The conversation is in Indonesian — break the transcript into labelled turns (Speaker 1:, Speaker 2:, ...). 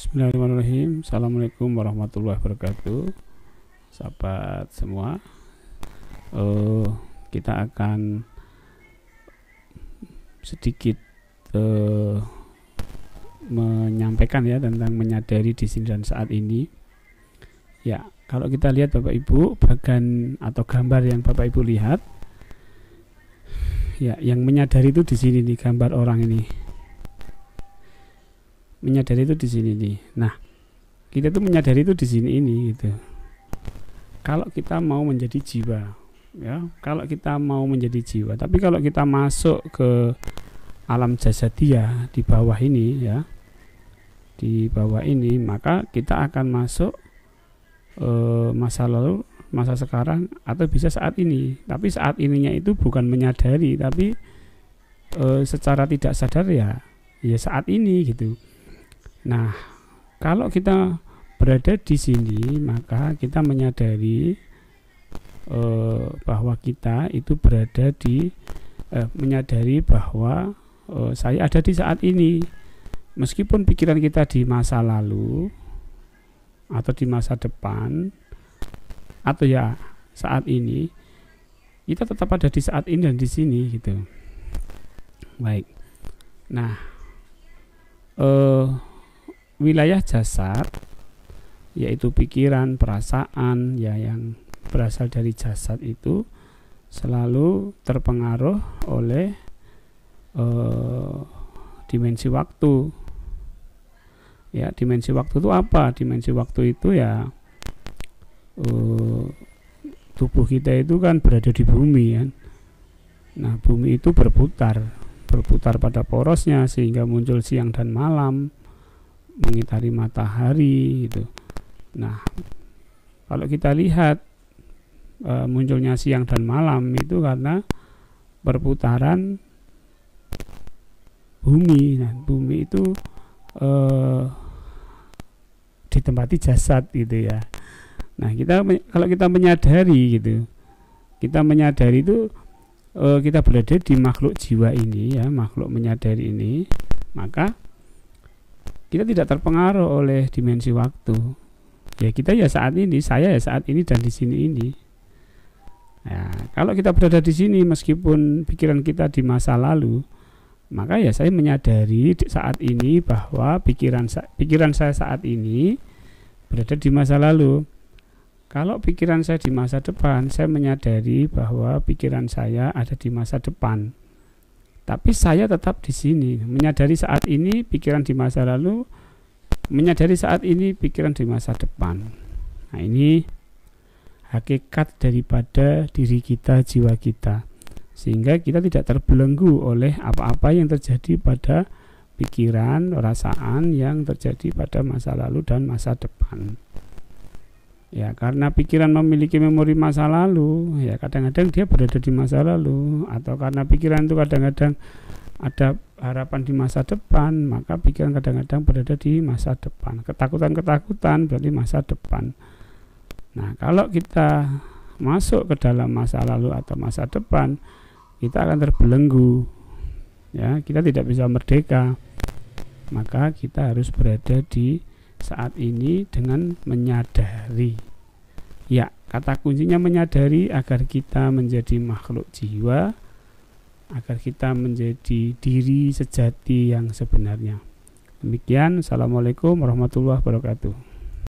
Speaker 1: Bismillahirrahmanirrahim. Assalamualaikum warahmatullahi wabarakatuh. Sahabat semua, kita akan sedikit menyampaikan ya tentang menyadari di sini dan saat ini. Ya, kalau kita lihat Bapak Ibu, bagan atau gambar yang Bapak Ibu lihat, ya, yang menyadari itu di sini nih, gambar orang ini. Menyadari itu di sini nih. Nah, kita tuh menyadari itu di sini ini gitu. Kalau kita mau menjadi jiwa, ya, kalau kita mau menjadi jiwa, tapi kalau kita masuk ke alam jasadiyah di bawah ini ya, di bawah ini, maka kita akan masuk masa lalu, masa sekarang, atau bisa saat ini. Tapi saat ininya itu bukan menyadari, tapi secara tidak sadar ya saat ini gitu. Nah, kalau kita berada di sini, maka kita menyadari bahwa kita itu berada di menyadari bahwa saya ada di saat ini. Meskipun pikiran kita di masa lalu atau di masa depan atau ya saat ini, kita tetap ada di saat ini dan di sini gitu. Baik. Nah, wilayah jasad, yaitu pikiran, perasaan ya yang berasal dari jasad itu selalu terpengaruh oleh dimensi waktu. Ya, dimensi waktu itu apa? Dimensi waktu itu ya tubuh kita itu kan berada di bumi kan. Nah, bumi itu berputar pada porosnya sehingga muncul siang dan malam, mengitari matahari gitu. Nah, kalau kita lihat munculnya siang dan malam itu karena perputaran bumi. Nah, bumi itu ditempati jasad gitu ya. Nah, kalau kita menyadari gitu, kita menyadari itu kita berada di makhluk jiwa ini ya, makhluk menyadari ini, maka kita tidak terpengaruh oleh dimensi waktu. Ya, kita ya saat ini, saya ya saat ini dan di sini ini. Ya, kalau kita berada di sini meskipun pikiran kita di masa lalu, maka ya saya menyadari saat ini bahwa pikiran saya saat ini berada di masa lalu. Kalau pikiran saya di masa depan, saya menyadari bahwa pikiran saya ada di masa depan. Tapi saya tetap di sini, menyadari saat ini pikiran di masa lalu, menyadari saat ini pikiran di masa depan. Nah, ini hakikat daripada diri kita, jiwa kita, sehingga kita tidak terbelenggu oleh apa-apa yang terjadi pada pikiran, perasaan yang terjadi pada masa lalu dan masa depan. Ya, karena pikiran memiliki memori masa lalu, ya kadang-kadang dia berada di masa lalu, atau karena pikiran itu kadang-kadang ada harapan di masa depan, maka pikiran kadang-kadang berada di masa depan. Ketakutan-ketakutan berarti masa depan. Nah, kalau kita masuk ke dalam masa lalu atau masa depan, kita akan terbelenggu. Ya, kita tidak bisa merdeka. Maka kita harus berada di saat ini dengan menyadari. Ya, kata kuncinya menyadari agar kita menjadi makhluk jiwa, agar kita menjadi diri sejati yang sebenarnya. Demikian, assalamualaikum warahmatullahi wabarakatuh.